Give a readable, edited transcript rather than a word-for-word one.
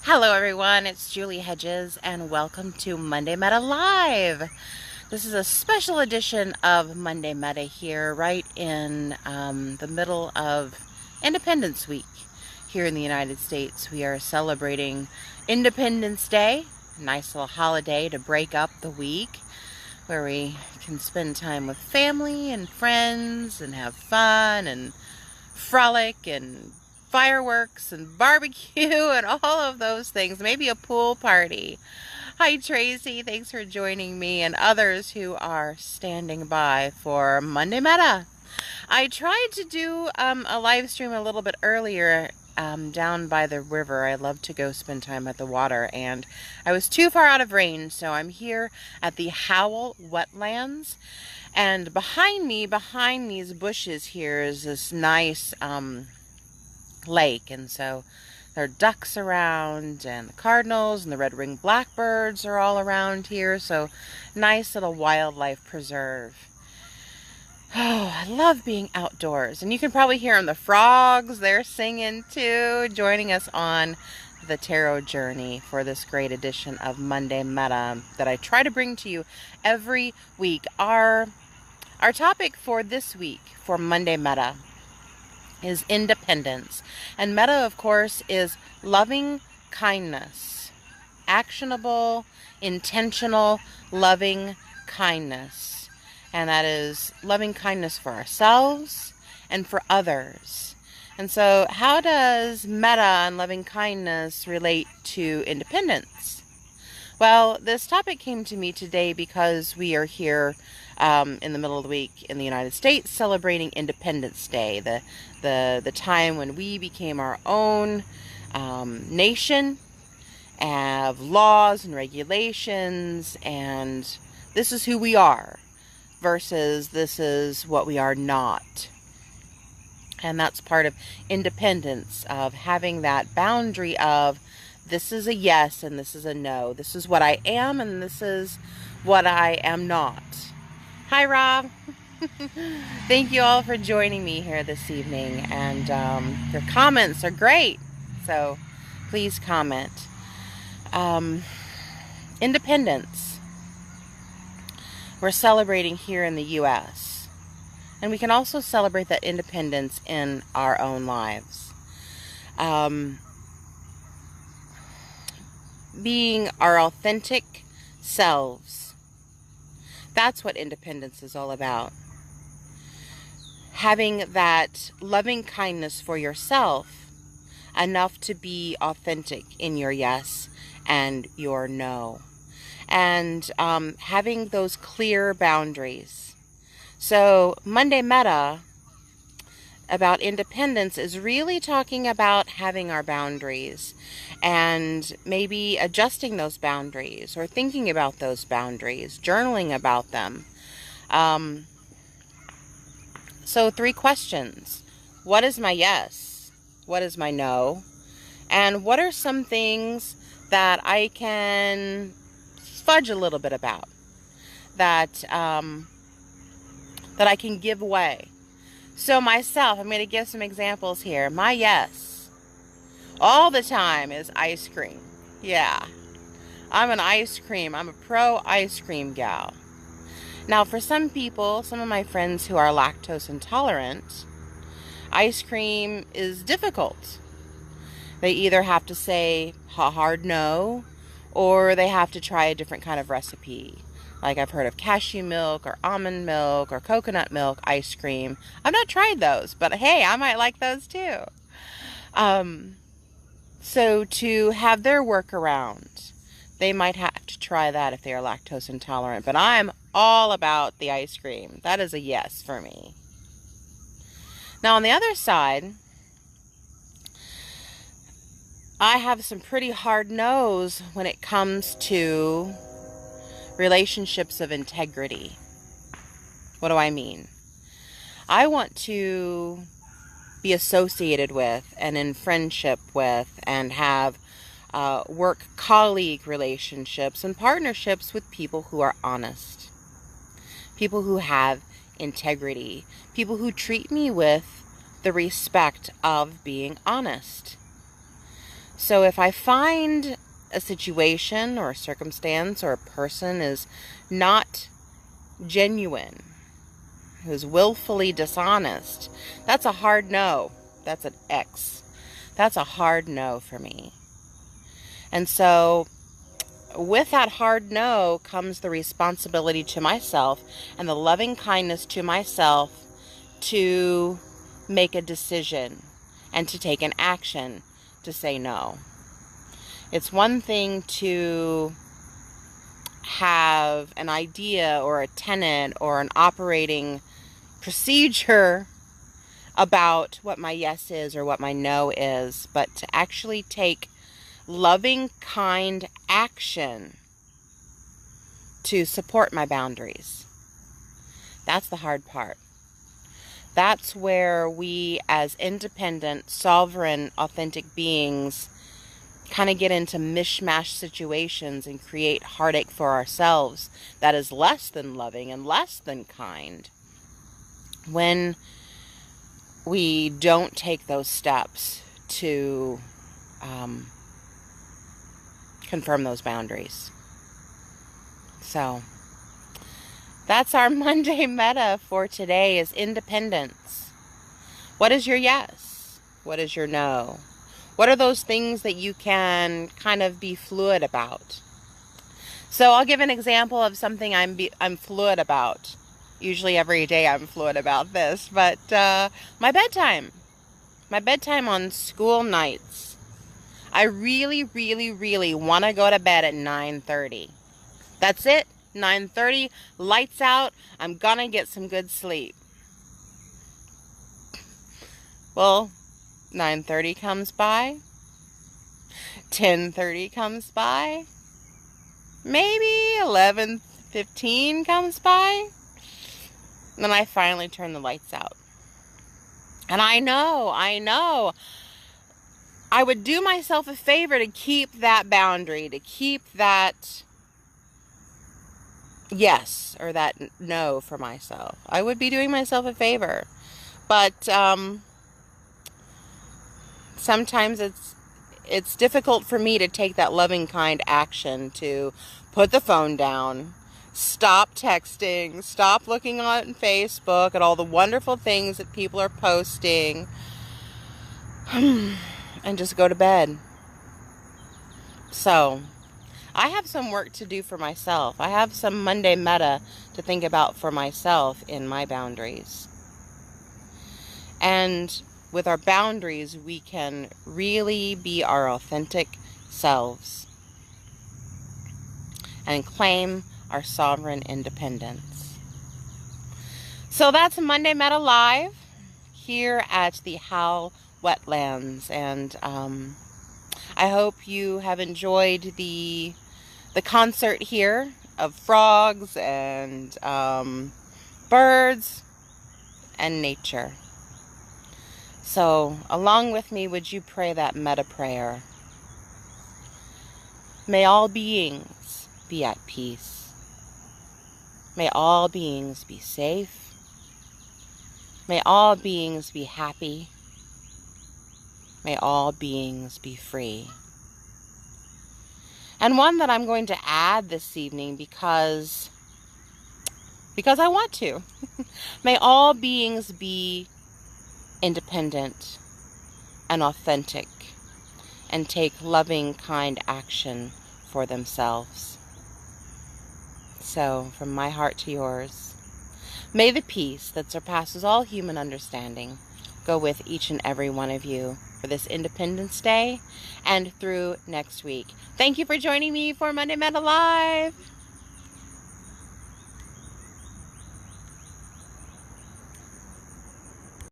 Hello everyone, it's Julie Hedges and welcome to Monday Metta Live. This is a special edition of Monday Metta here right in the middle of Independence Week here in the United States. We are celebrating Independence Day, a nice little holiday to break up the week where we can spend time with family and friends and have fun and frolic and fireworks and barbecue and all of those things. Maybe a pool party. Hi Tracy, thanks for joining me and others who are standing by for Monday Metta. I tried to do a live stream a little bit earlier down by the river. I love to go spend time at the water, and I was too far out of range, so I'm here at the Howell Wetlands. And behind me, behind these bushes here, is this nice lake, and so there are ducks around, and the cardinals and the red-winged blackbirds are all around here, so nice little wildlife preserve. Oh, I love being outdoors, and you can probably hear them, the frogs, they're singing too, joining us on the tarot journey for this great edition of Monday Metta that I try to bring to you every week. Our topic for this week, for Monday Metta, is independence. And Metta, of course, is loving kindness. Actionable, intentional, loving kindness. And that is loving kindness for ourselves and for others. And so how does Metta and loving kindness relate to independence? Well, this topic came to me today because we are here in the middle of the week in the United States celebrating Independence Day, the time when we became our own nation, have laws and regulations, and this is who we are versus this is what we are not. And that's part of independence, of having that boundary of this is a yes and this is a no. This is what I am and this is what I am not. Hi, Rob. Thank you all for joining me here this evening. And your comments are great. So please comment. Independence. We're celebrating here in the U.S. And we can also celebrate that independence in our own lives. Being our authentic selves. That's what independence is all about. Having that loving kindness for yourself enough to be authentic in your yes and your no. And having those clear boundaries. So Monday Metta about independence is really talking about having our boundaries and maybe adjusting those boundaries or thinking about those boundaries, journaling about them. So 3 questions. What is my yes? What is my no? And what are some things that I can fudge a little bit about, that I can give away? So myself, I'm going to give some examples here. My yes, all the time, is ice cream. Yeah, I'm a pro ice cream gal. Now for some people, some of my friends who are lactose intolerant, ice cream is difficult. They either have to say a hard no, or they have to try a different kind of recipe. Like I've heard of cashew milk or almond milk or coconut milk ice cream. I've not tried those, but hey, I might like those too. So to have their workaround, they might have to try that if they are lactose intolerant. But I'm all about the ice cream. That is a yes for me. Now on the other side, I have some pretty hard no's when it comes to relationships of integrity. What do I mean? I want to be associated with and in friendship with and have work colleague relationships and partnerships with people who are honest, people who have integrity, people who treat me with the respect of being honest. So if I find a situation or a circumstance or a person is not genuine, who's willfully dishonest, that's a hard no. That's an X. That's a hard no for me. And so with that hard no comes the responsibility to myself and the loving kindness to myself to make a decision and to take an action to say no. It's one thing to have an idea or a tenet or an operating procedure about what my yes is or what my no is, but to actually take loving, kind action to support my boundaries. That's the hard part. That's where we as independent, sovereign, authentic beings kind of get into mishmash situations and create heartache for ourselves that is less than loving and less than kind when we don't take those steps to confirm those boundaries. So that's our Monday meta for today, is independence. What is your yes? What is your no? What are those things that you can kind of be fluid about? So I'll give an example of something I'm fluid about. Usually every day I'm fluid about this, but my bedtime on school nights. I really, really, really want to go to bed at 9:30. That's it. 9:30, lights out. I'm gonna get some good sleep. Well, 9:30 comes by. 10:30 comes by. Maybe 11:15 comes by. Then I finally turn the lights out. And I know. I would do myself a favor to keep that boundary, to keep that yes or that no for myself. I would be doing myself a favor. But sometimes it's difficult for me to take that loving, kind action to put the phone down, stop texting, stop looking on Facebook at all the wonderful things that people are posting, and just go to bed. So I have some work to do for myself. I have some Monday meta to think about for myself in my boundaries. And with our boundaries, we can really be our authentic selves and claim our sovereign independence. So that's Monday Meta Live here at the Howell Wetlands, and I hope you have enjoyed the concert here of frogs and birds and nature. So along with me, would you pray that meta prayer? May all beings be at peace. May all beings be safe. May all beings be happy. May all beings be free. And one that I'm going to add this evening because I want to. May all beings be independent and authentic and take loving, kind action for themselves. So, from my heart to yours, may the peace that surpasses all human understanding go with each and every one of you for this Independence Day and through next week. Thank you for joining me for Monday Meta Live.